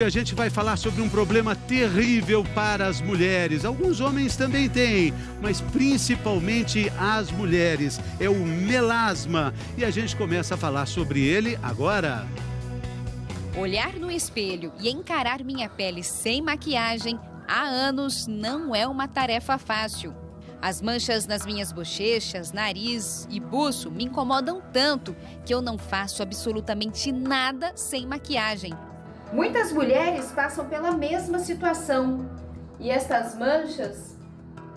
A gente vai falar sobre um problema terrível para as mulheres. Alguns homens também têm, mas principalmente as mulheres. É o melasma. E a gente começa a falar sobre ele agora. Olhar no espelho e encarar minha pele sem maquiagem há anos não é uma tarefa fácil. As manchas nas minhas bochechas, nariz e buço me incomodam tanto que eu não faço absolutamente nada sem maquiagem. Muitas mulheres passam pela mesma situação e essas manchas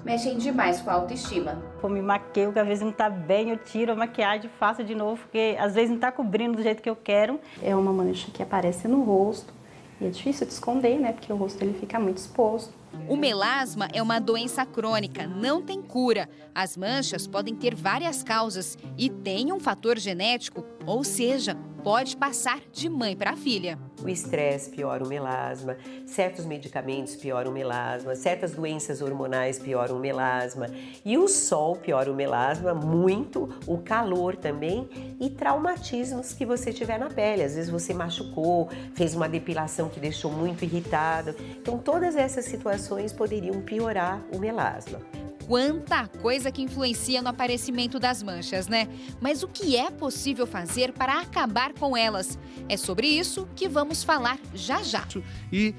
mexem demais com a autoestima. Eu me maqueio, que às vezes não tá bem, eu tiro a maquiagem e faço de novo, porque às vezes não tá cobrindo do jeito que eu quero. É uma mancha que aparece no rosto e é difícil de esconder, né? Porque o rosto ele fica muito exposto. O melasma é uma doença crônica, não tem cura. As manchas podem ter várias causas e tem um fator genético, ou seja, pode passar de mãe para filha. O estresse piora o melasma, certos medicamentos pioram o melasma, certas doenças hormonais pioram o melasma e o sol piora o melasma muito, o calor também e traumatismos que você tiver na pele. Às vezes você machucou, fez uma depilação que deixou muito irritado. Então todas essas situações poderiam piorar o melasma. Quanta coisa que influencia no aparecimento das manchas, né? Mas o que é possível fazer para acabar com elas? É sobre isso que vamos falar já já. E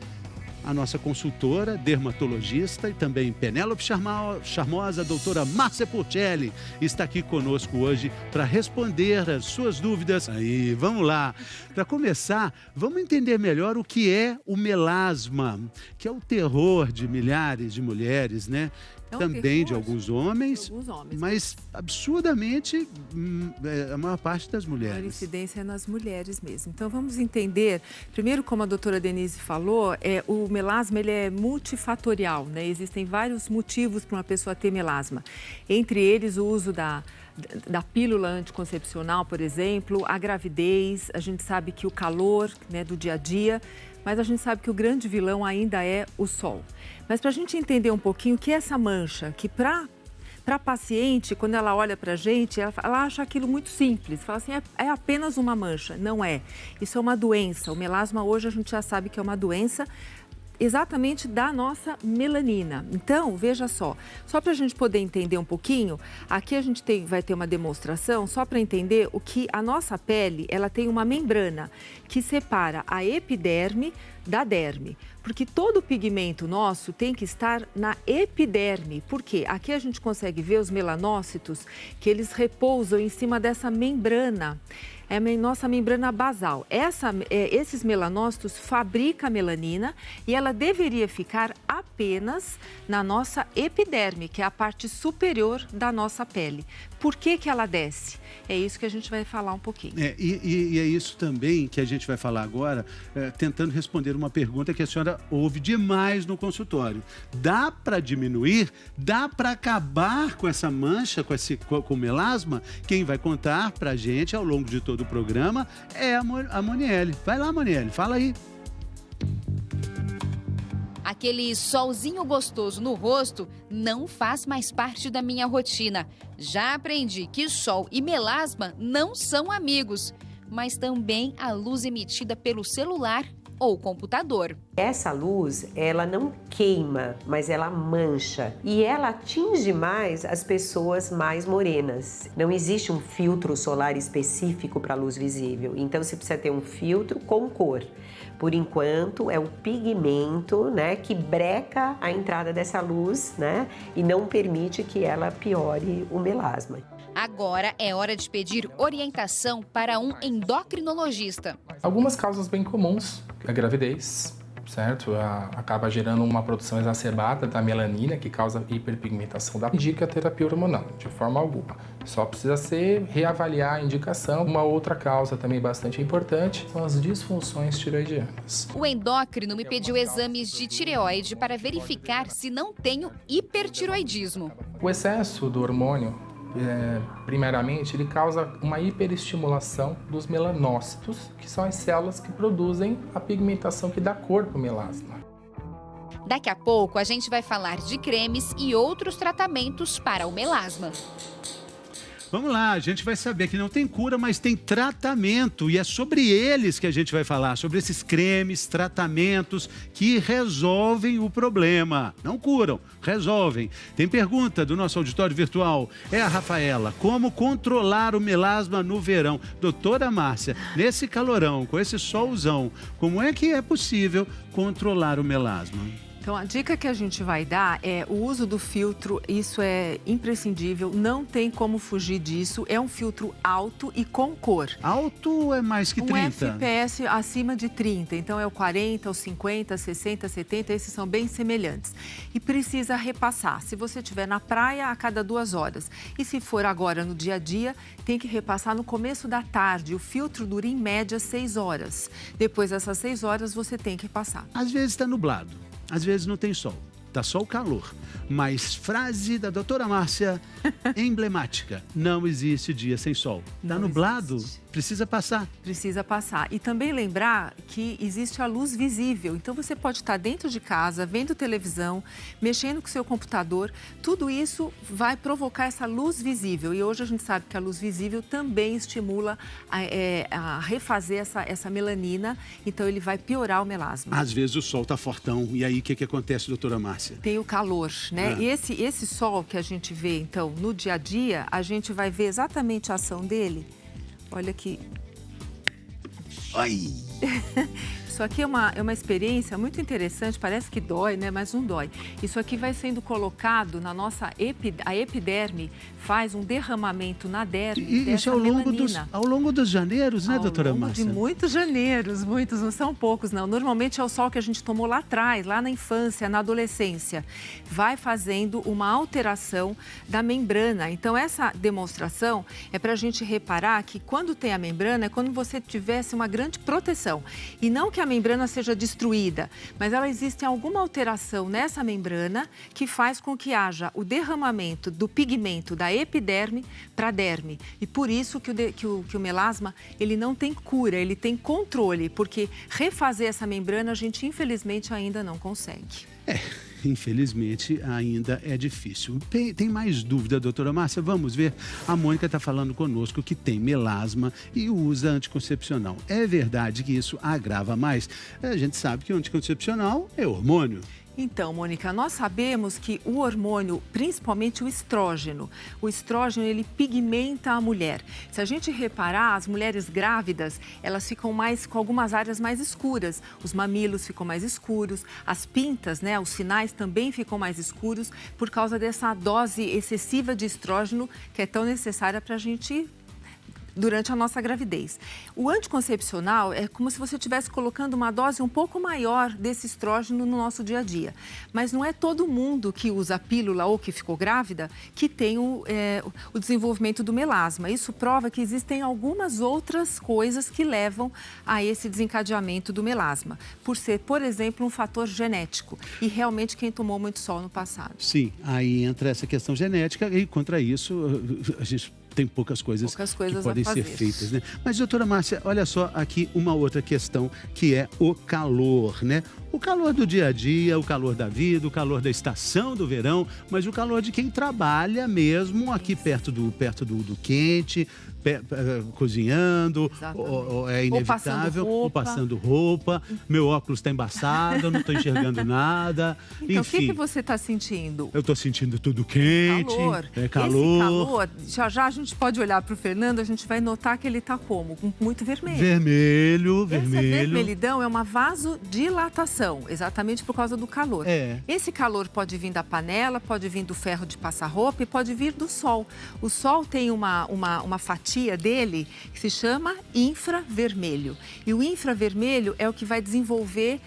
a nossa consultora, dermatologista e também Penélope Charmosa, a doutora Márcia Porcelli, está aqui conosco hoje para responder as suas dúvidas. Aí, vamos lá. Para começar, vamos entender melhor o que é o melasma, que é o terror de milhares de mulheres, né? Também de alguns homens, mas absurdamente a maior parte das mulheres. A maior incidência é nas mulheres mesmo. Então vamos entender, primeiro, como a doutora Denise falou, o melasma ele é multifatorial, né? Existem vários motivos para uma pessoa ter melasma. Entre eles o uso da pílula anticoncepcional, por exemplo, a gravidez, a gente sabe que o calor, né, do dia a dia, mas a gente sabe que o grande vilão ainda é o sol. Mas para a gente entender um pouquinho o que é essa mancha, que para a paciente, quando ela olha para a gente, ela acha aquilo muito simples, fala assim, é apenas uma mancha. Não é, isso é uma doença. O melasma hoje a gente já sabe que é uma doença exatamente da nossa melanina. Então, veja só para a gente poder entender um pouquinho, aqui a gente vai ter uma demonstração só para entender o que a nossa pele, ela tem uma membrana que separa a epiderme da derme, porque todo o pigmento nosso tem que estar na epiderme, porque aqui a gente consegue ver os melanócitos que eles repousam em cima dessa membrana. É a nossa membrana basal. Esses melanócitos fabricam a melanina e ela deveria ficar apenas na nossa epiderme, que é a parte superior da nossa pele. Por que ela desce? É isso que a gente vai falar um pouquinho. E é isso também que a gente vai falar agora, tentando responder uma pergunta que a senhora ouve demais no consultório. Dá para diminuir? Dá para acabar com essa mancha, com o melasma? Quem vai contar para a gente ao longo de todo o programa é a Monielle. Vai lá, Monielle, fala aí. Aquele solzinho gostoso no rosto não faz mais parte da minha rotina. Já aprendi que sol e melasma não são amigos, mas também a luz emitida pelo celular ou computador. Essa luz, ela não queima, mas ela mancha e ela atinge mais as pessoas mais morenas. Não existe um filtro solar específico para a luz visível, então você precisa ter um filtro com cor. Por enquanto, é o pigmento, né, que breca a entrada dessa luz, né, e não permite que ela piore o melasma. Agora é hora de pedir orientação para um endocrinologista. Algumas causas bem comuns, a gravidez, certo? Acaba gerando uma produção exacerbada da melanina, que causa hiperpigmentação da pele. Indica a terapia hormonal, de forma alguma. Só precisa reavaliar a indicação. Uma outra causa também bastante importante são as disfunções tiroidianas. O endócrino me pediu exames de tireoide para verificar se não tenho hipertiroidismo. O excesso do hormônio, primeiramente, ele causa uma hiperestimulação dos melanócitos, que são as células que produzem a pigmentação que dá cor para o melasma. Daqui a pouco a gente vai falar de cremes e outros tratamentos para o melasma. Vamos lá, a gente vai saber que não tem cura, mas tem tratamento. E é sobre eles que a gente vai falar, sobre esses cremes, tratamentos que resolvem o problema. Não curam, resolvem. Tem pergunta do nosso auditório virtual. É a Rafaela. Como controlar o melasma no verão? Doutora Márcia, nesse calorão, com esse solzão, como é que é possível controlar o melasma? Então, a dica que a gente vai dar é o uso do filtro, isso é imprescindível, não tem como fugir disso. É um filtro alto e com cor. Alto é mais que 30? Um FPS acima de 30, então é o 40, o 50, 60, 70, esses são bem semelhantes. E precisa repassar, se você estiver na praia, a cada 2 horas. E se for agora no dia a dia, tem que repassar no começo da tarde. O filtro dura em média 6 horas. Depois dessas 6 horas, você tem que passar. Às vezes está nublado. Às vezes não tem sol, tá só o calor. Mas frase da doutora Márcia, emblemática, não existe dia sem sol. Tá nublado, precisa passar. Precisa passar. E também lembrar que existe a luz visível. Então você pode estar dentro de casa, vendo televisão, mexendo com o seu computador. Tudo isso vai provocar essa luz visível. E hoje a gente sabe que a luz visível também estimula a refazer essa melanina. Então ele vai piorar o melasma. Às vezes o sol tá fortão. E aí o que acontece, doutora Márcia? Tem o calor, né? E esse sol que a gente vê, então, no dia a dia, a gente vai ver exatamente a ação dele. Olha aqui. Ai! Isso aqui é uma experiência muito interessante, parece que dói, né? Mas não dói. Isso aqui vai sendo colocado na nossa a epiderme, faz um derramamento na derme. E isso ao longo dos janeiros, né, doutora Márcia? De muitos janeiros, muitos, não são poucos, não. Normalmente é o sol que a gente tomou lá atrás, lá na infância, na adolescência. Vai fazendo uma alteração da membrana. Então, essa demonstração é para a gente reparar que quando tem a membrana, é quando você tivesse uma grande proteção. E não que a membrana seja destruída, mas ela existe alguma alteração nessa membrana que faz com que haja o derramamento do pigmento da epiderme para a derme. E por isso que o melasma, ele não tem cura, ele tem controle, porque refazer essa membrana a gente infelizmente ainda não consegue. Infelizmente, ainda é difícil. Tem mais dúvida, doutora Márcia? Vamos ver. A Mônica está falando conosco que tem melasma e usa anticoncepcional. É verdade que isso agrava mais? A gente sabe que o anticoncepcional é hormônio. Então, Mônica, nós sabemos que o hormônio, principalmente o estrógeno, ele pigmenta a mulher. Se a gente reparar, as mulheres grávidas, elas ficam com algumas áreas mais escuras. Os mamilos ficam mais escuros, as pintas, né, os sinais também ficam mais escuros por causa dessa dose excessiva de estrógeno que é tão necessária para a gente durante a nossa gravidez. O anticoncepcional é como se você estivesse colocando uma dose um pouco maior desse estrógeno no nosso dia a dia. Mas não é todo mundo que usa a pílula ou que ficou grávida que tem o desenvolvimento do melasma. Isso prova que existem algumas outras coisas que levam a esse desencadeamento do melasma. Por ser, por exemplo, um fator genético. E realmente quem tomou muito sol no passado. Sim, aí entra essa questão genética e contra isso a gente tem poucas coisas que podem ser feitas, né? Mas, doutora Márcia, olha só aqui uma outra questão que é o calor, né? O calor do dia a dia, o calor da vida, o calor da estação do verão, mas o calor de quem trabalha mesmo aqui perto do quente, cozinhando, é inevitável, ou passando roupa, meu óculos está embaçado, eu não estou enxergando nada. Então, enfim, o que você está sentindo? Eu estou sentindo tudo quente, calor. Esse calor, já a gente pode olhar para o Fernando, a gente vai notar que ele está como? Com muito vermelho. Vermelho. Essa vermelhidão é uma vasodilatação, exatamente por causa do calor. Esse calor pode vir da panela, pode vir do ferro de passar roupa e pode vir do sol. O sol tem uma fatia dele que se chama infravermelho. E o infravermelho é o que vai desenvolver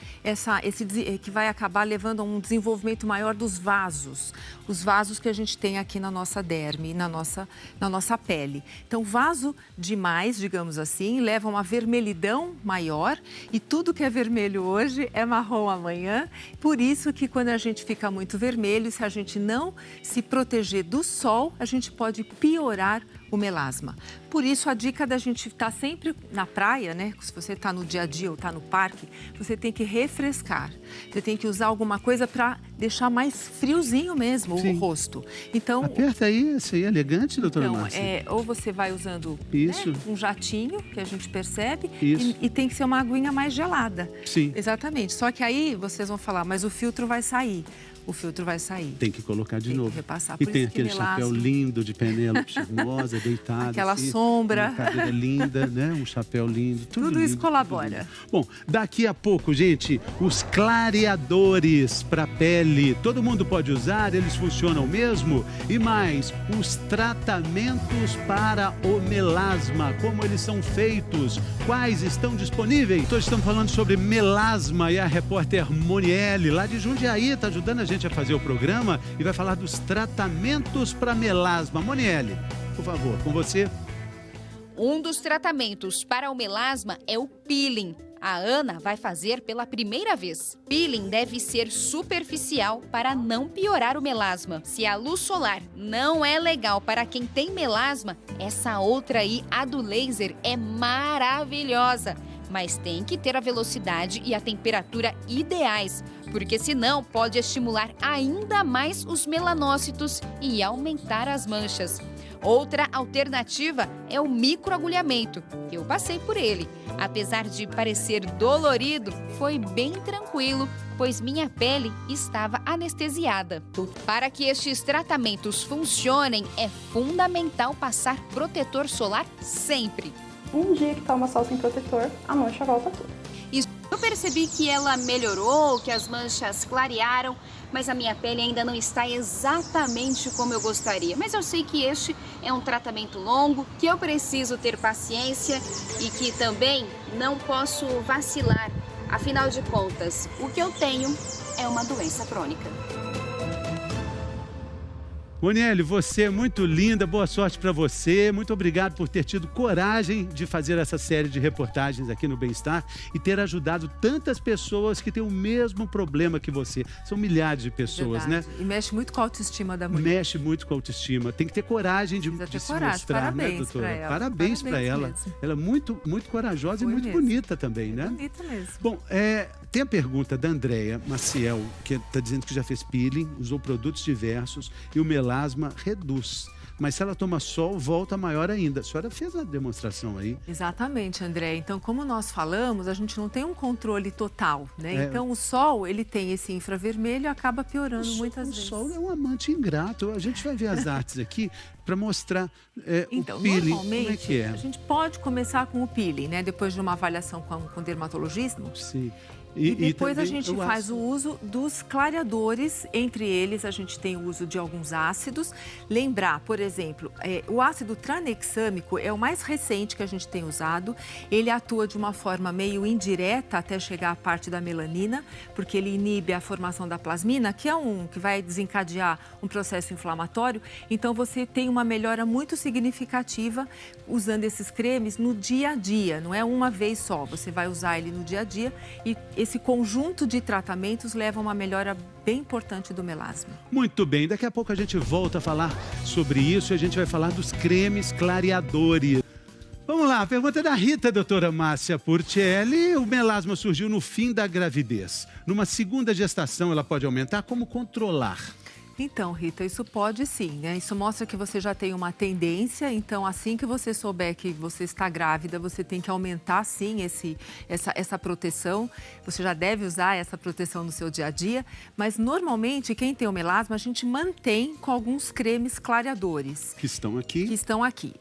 que vai acabar levando a um desenvolvimento maior dos vasos. Os vasos que a gente tem aqui na nossa derme, na nossa pele. Então, vaso demais, digamos assim, leva a uma vermelhidão maior e tudo que é vermelho hoje é marrom amanhã. Por isso que quando a gente fica muito vermelho, se a gente não se proteger do sol, a gente pode piorar o o melasma. Por isso, a dica da gente estar sempre na praia, né? Se você está no dia a dia ou está no parque, você tem que refrescar. Você tem que usar alguma coisa para deixar mais friozinho mesmo o rosto. Então, aperta aí, isso aí é elegante, doutora Márcia. Ou você vai usando isso, né, um jatinho, que a gente percebe, isso. E tem que ser uma aguinha mais gelada. Sim. Exatamente. Só que aí vocês vão falar, mas o filtro vai sair. O filtro vai sair. Tem que colocar de novo. Tem que repassar. E tem aquele chapéu lindo de Penélope Charmosa, deitada. Aquela assim, sombra. Uma cadeira linda, né? Um chapéu lindo. Tudo lindo, isso colabora. Bom, daqui a pouco, gente, os clareadores para pele. Todo mundo pode usar, eles funcionam mesmo? E mais, os tratamentos para o melasma, como eles são feitos, quais estão disponíveis? Hoje estamos falando sobre melasma e a repórter Monielle, lá de Jundiaí, está ajudando a gente a fazer o programa e vai falar dos tratamentos para melasma. Monielle, por favor, com você. Um dos tratamentos para o melasma é o peeling. A Ana vai fazer pela primeira vez. Peeling deve ser superficial para não piorar o melasma. Se a luz solar não é legal para quem tem melasma, essa outra aí, a do laser, é maravilhosa. Mas tem que ter a velocidade e a temperatura ideais, porque senão pode estimular ainda mais os melanócitos e aumentar as manchas. Outra alternativa é o microagulhamento. Eu passei por ele. Apesar de parecer dolorido, foi bem tranquilo, pois minha pele estava anestesiada. Para que estes tratamentos funcionem, é fundamental passar protetor solar sempre. Um dia que toma sol sem protetor, a mancha volta toda. Eu percebi que ela melhorou, que as manchas clarearam, mas a minha pele ainda não está exatamente como eu gostaria. Mas eu sei que este é um tratamento longo, que eu preciso ter paciência e que também não posso vacilar. Afinal de contas, o que eu tenho é uma doença crônica. Monielle, você é muito linda, boa sorte para você. Muito obrigado por ter tido coragem de fazer essa série de reportagens aqui no Bem-Estar e ter ajudado tantas pessoas que têm o mesmo problema que você. São milhares de pessoas, né? E mexe muito com a autoestima da mulher. Mexe muito com a autoestima. Tem que ter coragem de se mostrar, parabéns, né, doutora? pra ela. Parabéns para ela. Mesmo. Ela é muito, muito corajosa e muito bonita também, né? Bonita mesmo. Bom, tem a pergunta da Andréia Maciel, que está dizendo que já fez peeling, usou produtos diversos e o melasma reduz. Mas se ela toma sol, volta maior ainda. A senhora fez a demonstração aí. Exatamente, André. Então, como nós falamos, a gente não tem um controle total, né? Então, o sol, ele tem esse infravermelho e acaba piorando muitas vezes. O sol é um amante ingrato. A gente vai ver as artes aqui para mostrar então, o peeling. Normalmente, como é que é? A gente pode começar com o peeling, né? Depois de uma avaliação com o dermatologista. Sim. E depois a gente faz o uso dos clareadores, entre eles a gente tem o uso de alguns ácidos. Lembrar, por exemplo, o ácido tranexâmico é o mais recente que a gente tem usado. Ele atua de uma forma meio indireta até chegar à parte da melanina, porque ele inibe a formação da plasmina, que que vai desencadear um processo inflamatório. Então você tem uma melhora muito significativa usando esses cremes no dia a dia, não é uma vez só. Você vai usar ele no dia a dia e esse conjunto de tratamentos leva a uma melhora bem importante do melasma. Muito bem, daqui a pouco a gente volta a falar sobre isso e a gente vai falar dos cremes clareadores. Vamos lá, a pergunta da Rita, doutora Márcia Portielli. O melasma surgiu no fim da gravidez. Numa segunda gestação, ela pode aumentar? Como controlar? Então, Rita, isso pode sim, né? Isso mostra que você já tem uma tendência, então assim que você souber que você está grávida, você tem que aumentar sim essa proteção. Você já deve usar essa proteção no seu dia a dia, mas normalmente quem tem o melasma, a gente mantém com alguns cremes clareadores. Que estão aqui? Que estão aqui.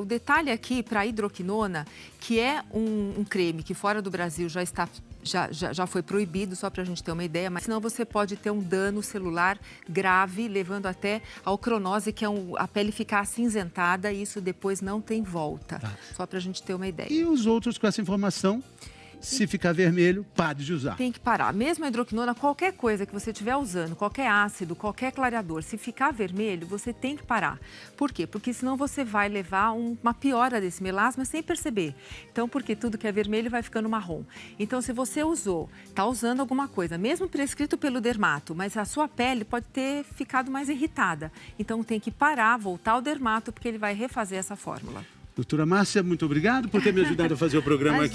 O detalhe aqui para a hidroquinona, que é um creme que fora do Brasil já foi proibido, só para a gente ter uma ideia, mas senão você pode ter um dano celular grave, levando até a ocronose, que é a pele ficar acinzentada e isso depois não tem volta. Só para a gente ter uma ideia. E os outros com essa informação? Se ficar vermelho, pare de usar. Tem que parar. Mesmo a hidroquinona, qualquer coisa que você estiver usando, qualquer ácido, qualquer clareador, se ficar vermelho, você tem que parar. Por quê? Porque senão você vai levar uma piora desse melasma sem perceber. Então, porque tudo que é vermelho vai ficando marrom. Então, se você está usando alguma coisa, mesmo prescrito pelo dermato, mas a sua pele pode ter ficado mais irritada. Então, tem que parar, voltar ao dermato, porque ele vai refazer essa fórmula. Doutora Márcia, muito obrigado por ter me ajudado a fazer o programa aqui.